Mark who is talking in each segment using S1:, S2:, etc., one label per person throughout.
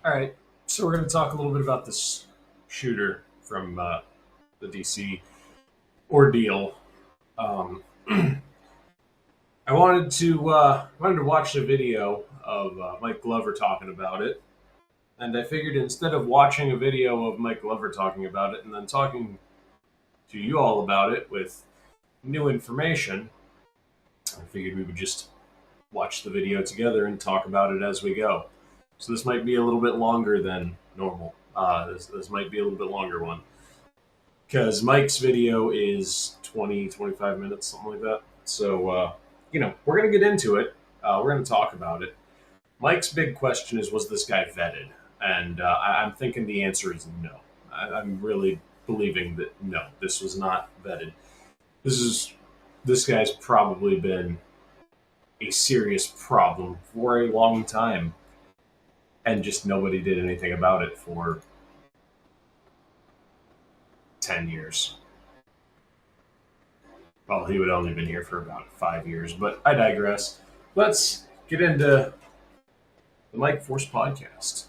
S1: All right, so we're going to talk a little bit about this shooter from the DC ordeal. Um, I wanted to watch a video of Mike Glover talking about it, and I figured instead of watching a video of Mike Glover talking about it and then talking to you all about it with new information, I figured we would just watch the video together and talk about it as we go. So this might be a little bit longer than normal. This might be a little bit longer one because Mike's video is 20, 25 minutes, something like that. So, we're going to get into it. We're going to talk about it. Mike's big question is, was this guy vetted? And I'm thinking the answer is no. I'm really believing that no, this was not vetted. This is this guy's probably been a serious problem for a long time, and just nobody did anything about it for 10 years. Well, he would only been here for about 5 years, but I digress. Let's get into the Mike Force podcast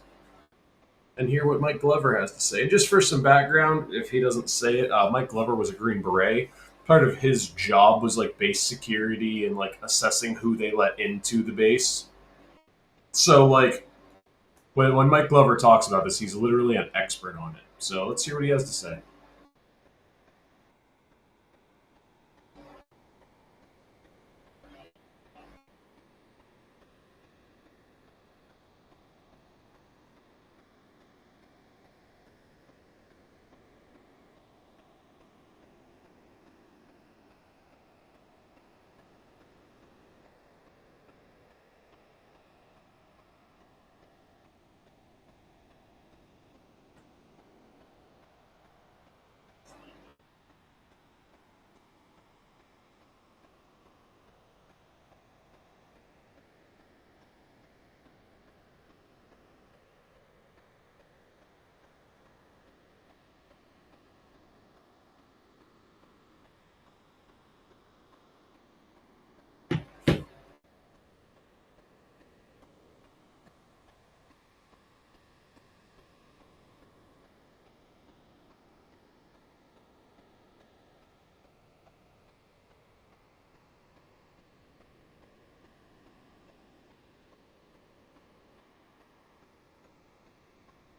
S1: and hear what Mike Glover has to say. And just for some background, if he doesn't say it, Mike Glover was a Green Beret. Part of his job was like base security and like assessing who they let into the base. So like when Mike Glover talks about this, he's literally an expert on it. So let's hear what he has to say.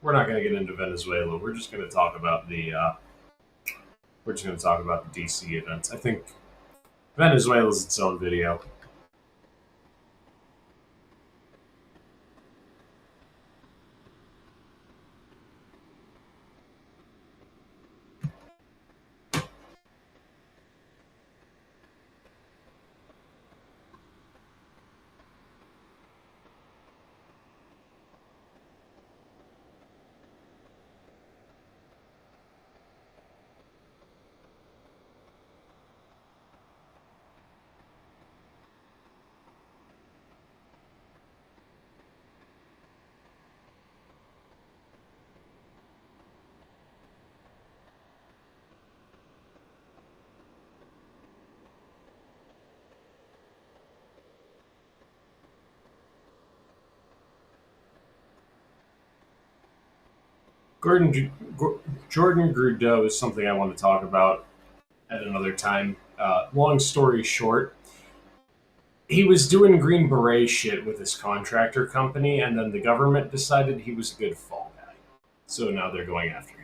S1: We're not going to get into Venezuela. We're just going to talk about the DC events. I think Venezuela is its own video. Gordon Jordan Grudeau is something I want to talk about at another time. Long story short, he was doing Green Beret shit with his contractor company, and then the government decided he was a good fall guy. So now they're going after him.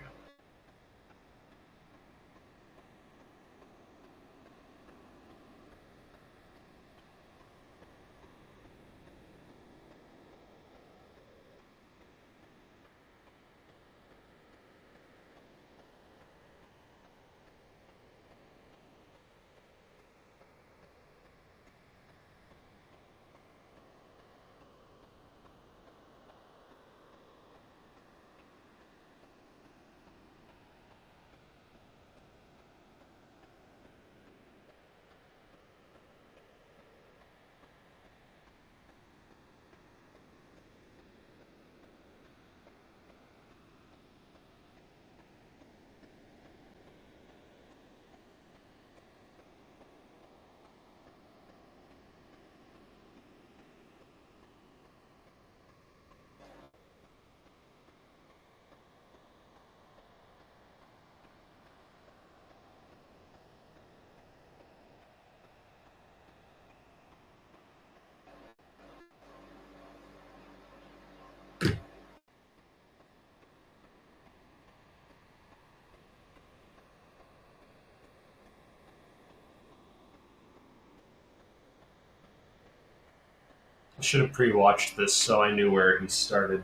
S1: I should have pre-watched this so I knew where he started.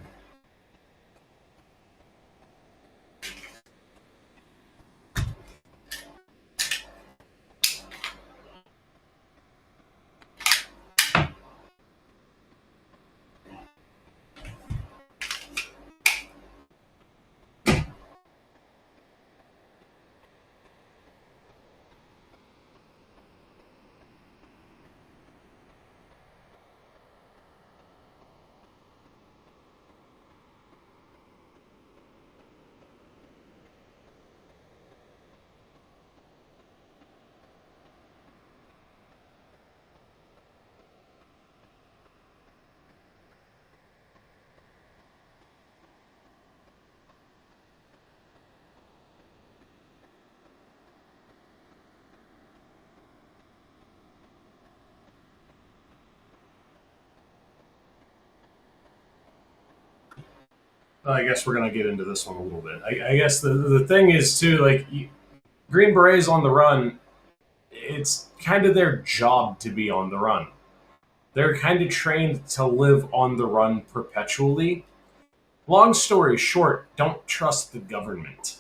S1: I guess we're gonna get into this one a little bit. I guess the thing is too, like Green Berets on the run. It's kind of their job to be on the run. They're kind of trained to live on the run perpetually. Long story short, don't trust the government.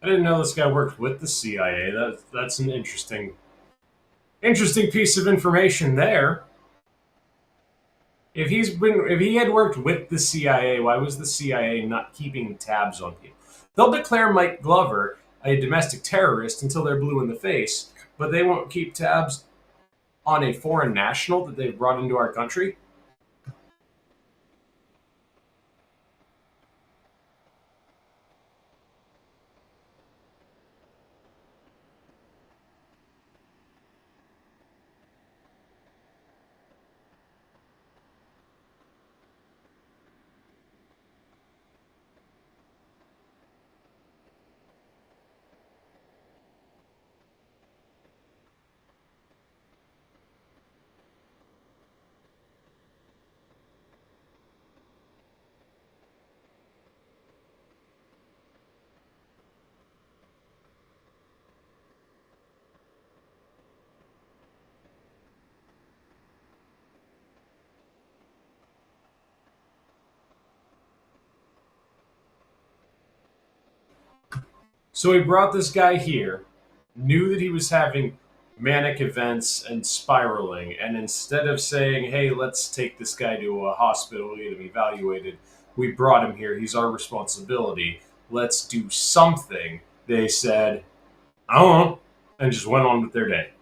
S1: I didn't know this guy worked with the CIA. That's an interesting piece of information there. If he had worked with the CIA, why was the CIA not keeping tabs on people? They'll declare Mike Glover a domestic terrorist until they're blue in the face, but they won't keep tabs on a foreign national that they've brought into our country. So he brought this guy here, knew that he was having manic events and spiraling, and instead of saying, "Hey, let's take this guy to a hospital, get him evaluated," we brought him here. He's our responsibility. Let's do something. They said, "I don't know," and just went on with their day.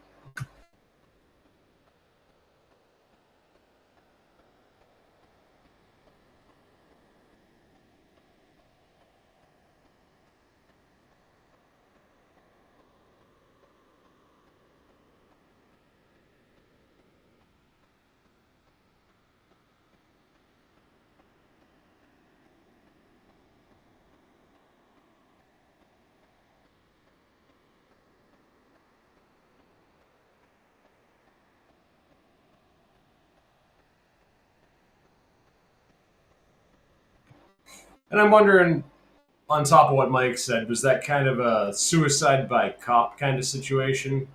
S1: And I'm wondering, on top of what Mike said, was that kind of a suicide by cop kind of situation?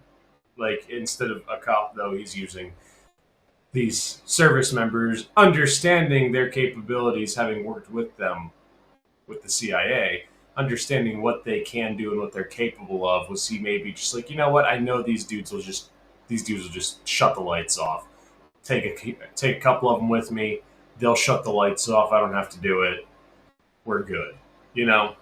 S1: Like instead of a cop, though, he's using these service members, understanding their capabilities, having worked with them with the CIA, understanding what they can do and what they're capable of, was he maybe just like, you know what? I know these dudes will just shut the lights off. Take a couple of them with me. They'll shut the lights off. I don't have to do it. We're good. You know.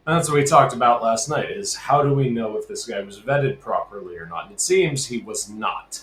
S1: And that's what we talked about last night: is how do we know if this guy was vetted properly or not? And it seems he was not.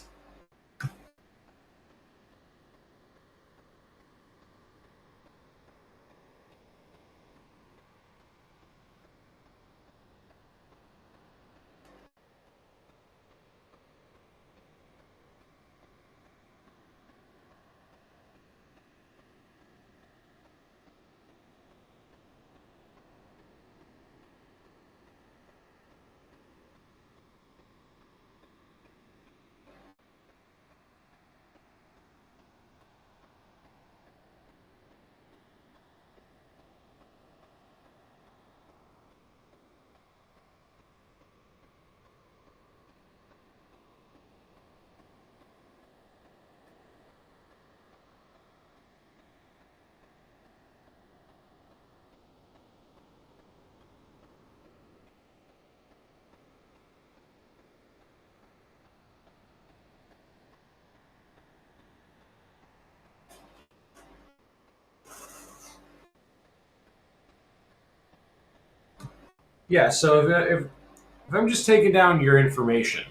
S1: Yeah. So if I'm just taking down your information,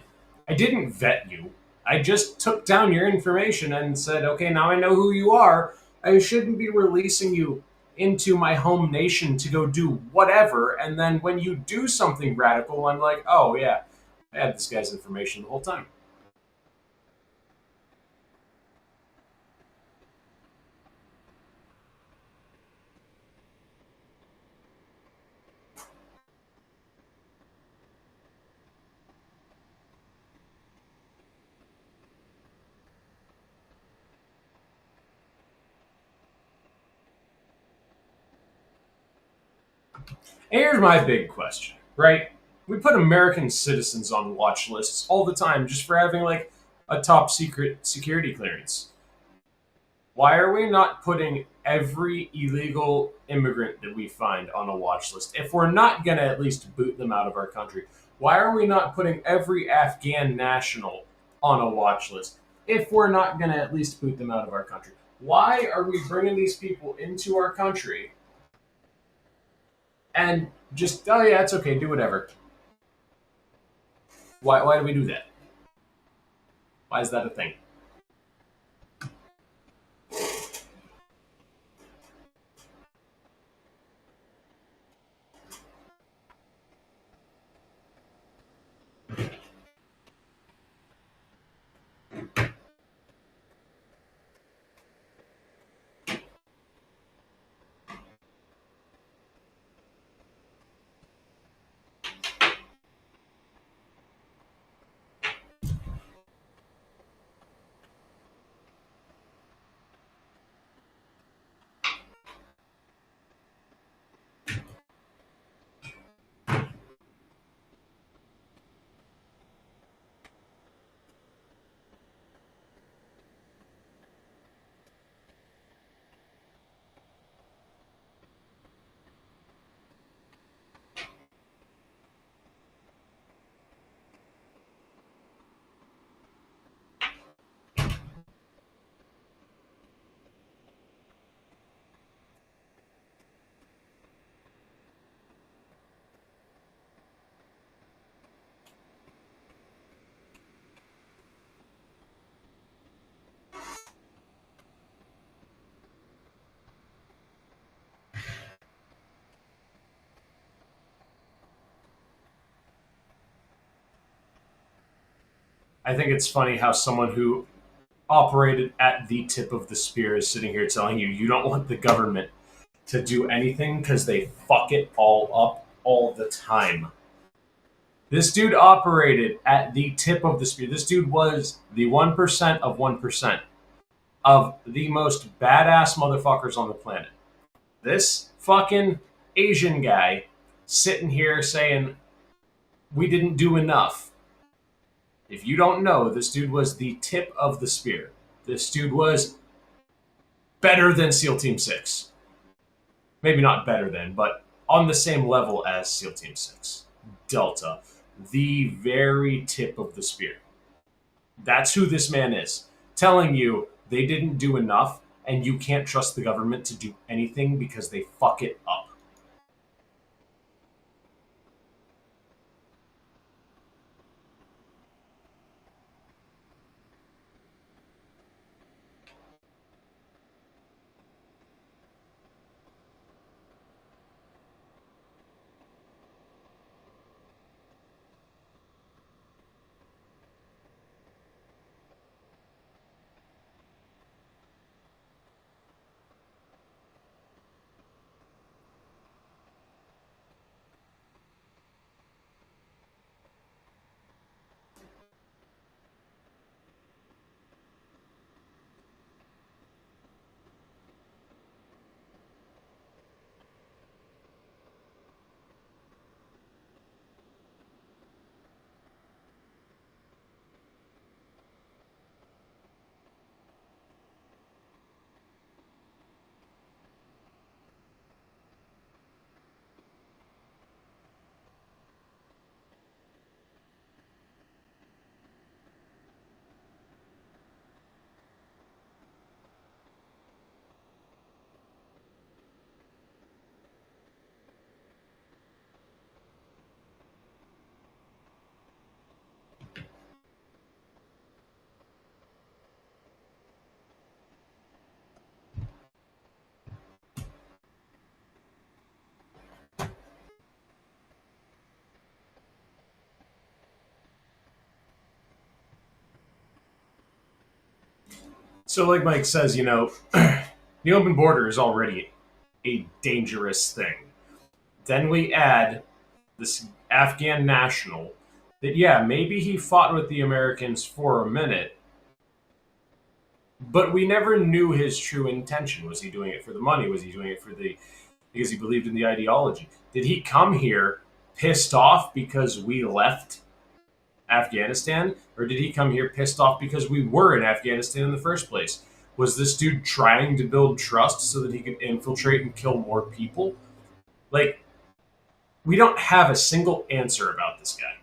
S1: I didn't vet you. I just took down your information and said, okay, now I know who you are. I shouldn't be releasing you into my home nation to go do whatever. And then when you do something radical, I'm like, oh, yeah, I had this guy's information the whole time. And here's my big question, right? We put American citizens on watch lists all the time just for having like a top secret security clearance. Why are we not putting every illegal immigrant that we find on a watch list? If we're not going to at least boot them out of our country, why are we not putting every Afghan national on a watch list? If we're not going to at least boot them out of our country, why are we bringing these people into our country and just, oh yeah, it's okay, do whatever? Why do we do that? Why is that a thing? I think it's funny how someone who operated at the tip of the spear is sitting here telling you you don't want the government to do anything because they fuck it all up all the time. This dude operated at the tip of the spear. This dude was the 1% of 1% of the most badass motherfuckers on the planet. This fucking Asian guy sitting here saying we didn't do enough. If you don't know, this dude was the tip of the spear. This dude was better than SEAL Team 6. Maybe not better than, but on the same level as SEAL Team 6. Delta. The very tip of the spear. That's who this man is. Telling you they didn't do enough and you can't trust the government to do anything because they fuck it up. So, like Mike says, the open border is already a dangerous thing. Then we add this Afghan national that, yeah, maybe he fought with the Americans for a minute, but we never knew his true intention. Was he doing it for the money? Was he doing it because he believed in the ideology? Did he come here pissed off because we left Afghanistan, or did he come here pissed off because we were in Afghanistan in the first place? Was this dude trying to build trust so that he could infiltrate and kill more people? Like, we don't have a single answer about this guy.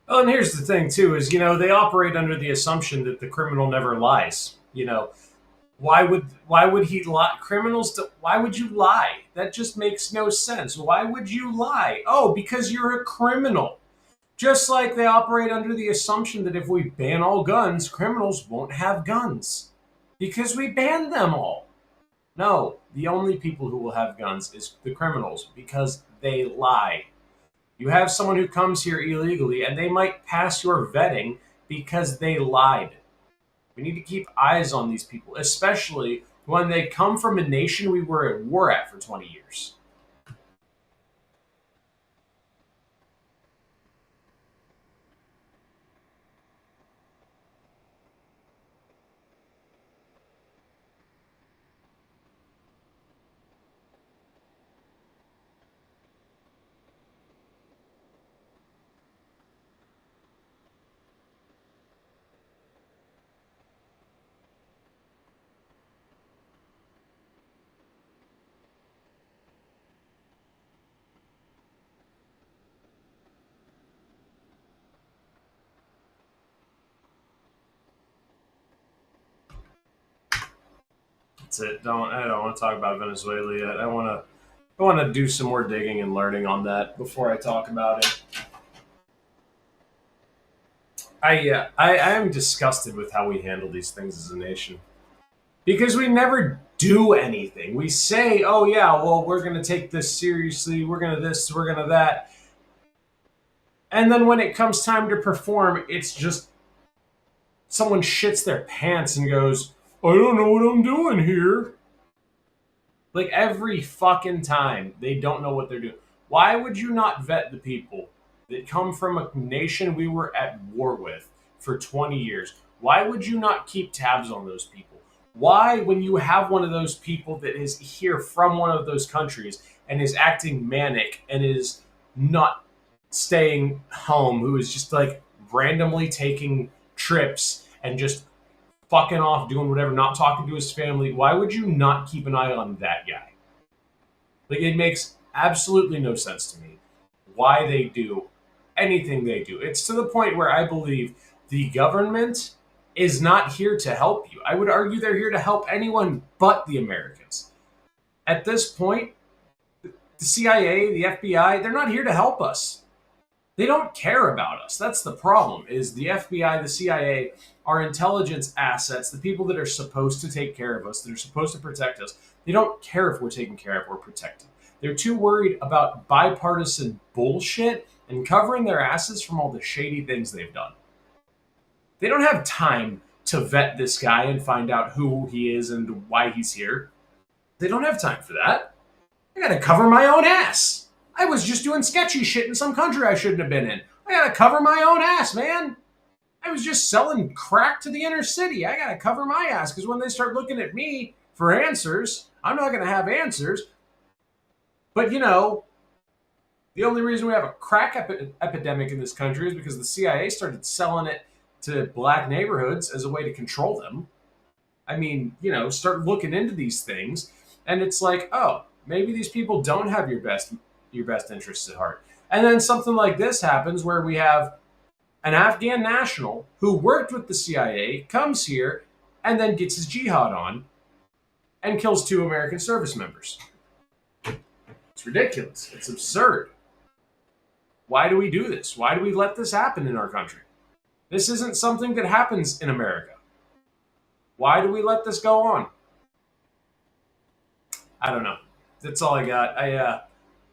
S1: Oh, and here's the thing too: is they operate under the assumption that the criminal never lies. Why would he lie? Why would you lie? That just makes no sense. Why would you lie? Oh, because you're a criminal. Just like they operate under the assumption that if we ban all guns, criminals won't have guns. Because we banned them all. No, the only people who will have guns is the criminals because they lie. You have someone who comes here illegally and they might pass your vetting because they lied. We need to keep eyes on these people, especially when they come from a nation we were at war at for 20 years. That's it. I don't want to talk about Venezuela yet. I want to do some more digging and learning on that before I talk about it. I am disgusted with how we handle these things as a nation because we never do anything. We say, "Oh yeah, well we're going to take this seriously. We're going to this. We're going to that," and then when it comes time to perform, it's just someone shits their pants and goes, "I don't know what I'm doing here." Like every fucking time, they don't know what they're doing. Why would you not vet the people that come from a nation we were at war with for 20 years? Why would you not keep tabs on those people? Why, when you have one of those people that is here from one of those countries and is acting manic and is not staying home, who is just like randomly taking trips and just fucking off doing whatever, not talking to his family, why would you not keep an eye on that guy? Like, it makes absolutely no sense to me why they do anything they do. It's to the point where I believe the government is not here to help you. I would argue they're here to help anyone but the Americans. At this point, the CIA, the FBI, they're not here to help us. They don't care about us. That's the problem, is the FBI, the CIA, our intelligence assets, the people that are supposed to take care of us, that are supposed to protect us, they don't care if we're taken care of or protected. They're too worried about bipartisan bullshit and covering their asses from all the shady things they've done. They don't have time to vet this guy and find out who he is and why he's here. They don't have time for that. I gotta cover my own ass. I was just doing sketchy shit in some country I shouldn't have been in. I gotta cover my own ass, man. I was just selling crack to the inner city. I gotta cover my ass because when they start looking at me for answers, I'm not gonna have answers. But you know, the only reason we have a crack epidemic in this country is because the CIA started selling it to black neighborhoods as a way to control them. I mean, you know, start looking into these things, and it's like, oh, maybe these people don't have your best interests at heart. And then something like this happens where we have an Afghan national who worked with the CIA, comes here, and then gets his jihad on and kills 2 American service members. It's ridiculous. It's absurd. Why do we do this? Why do we let this happen in our country? This isn't something that happens in America. Why do we let this go on? I don't know. That's all I got. I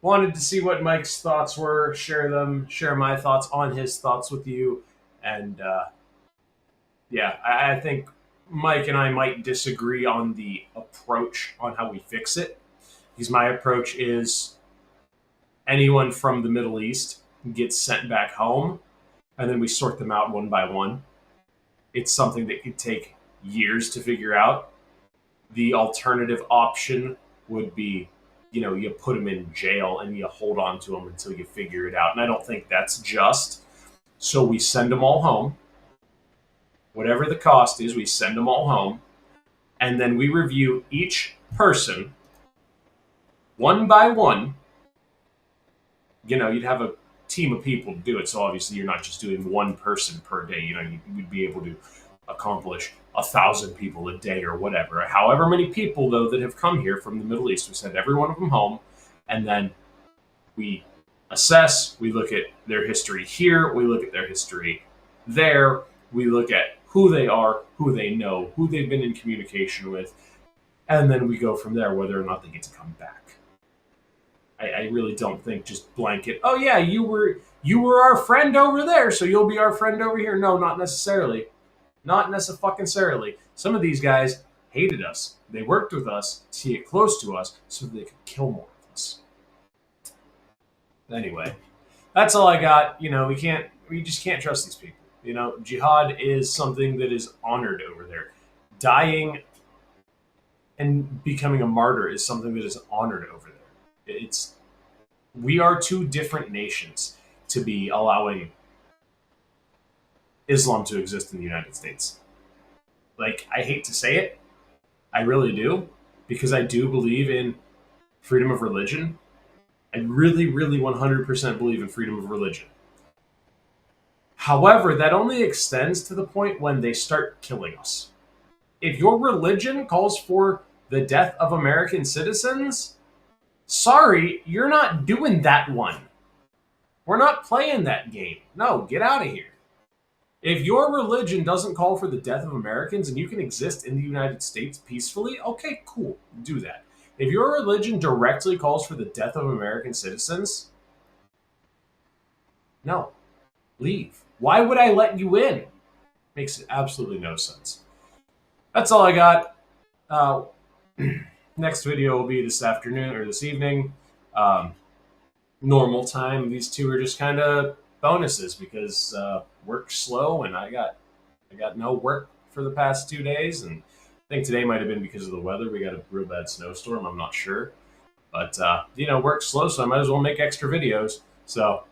S1: wanted to see what Mike's thoughts were, share my thoughts on his thoughts with you. And yeah, I think Mike and I might disagree on the approach on how we fix it. Because my approach is anyone from the Middle East gets sent back home, and then we sort them out one by one. It's something that could take years to figure out. The alternative option would be, you know, you put them in jail and you hold on to them until you figure it out. And I don't think that's just. So we send them all home. Whatever the cost is, we send them all home. And then we review each person one by one. You know, you'd have a team of people to do it. So obviously you're not just doing one person per day. You know, you'd be able to accomplish 1,000 people a day or whatever. However many people, though, that have come here from the Middle East, we send every one of them home, and then we assess, we look at their history here, we look at their history there, we look at who they are, who they know, who they've been in communication with, and then we go from there whether or not they get to come back. I really don't think just blanket, oh yeah, you were our friend over there, so you'll be our friend over here. No, not necessarily. Not necessarily. Some of these guys hated us. They worked with us to get close to us so they could kill more of us. Anyway, that's all I got. You know, we just can't trust these people. You know, jihad is something that is honored over there. Dying and becoming a martyr is something that is honored over there. We are 2 different nations to be allowing Islam to exist in the United States. Like, I hate to say it, I really do, because I do believe in freedom of religion. I really, really 100% believe in freedom of religion. However, that only extends to the point when they start killing us. If your religion calls for the death of American citizens, sorry, you're not doing that one. We're not playing that game. No, get out of here. If your religion doesn't call for the death of Americans and you can exist in the United States peacefully, okay, cool, do that. If your religion directly calls for the death of American citizens, no, leave. Why would I let you in? Makes absolutely no sense. That's all I got. Next video will be this afternoon or this evening. Normal time. These two are just kind of bonuses because work's slow and I got no work for the past 2 days, and I think today might have been because of the weather. We got a real bad snowstorm. I'm not sure, but work's slow, so I might as well make extra videos. So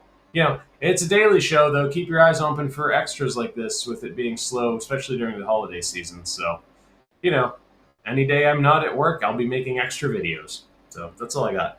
S1: it's a daily show though. Keep your eyes open for extras like this with it being slow, especially during the holiday season. So any day I'm not at work, I'll be making extra videos. So that's all I got.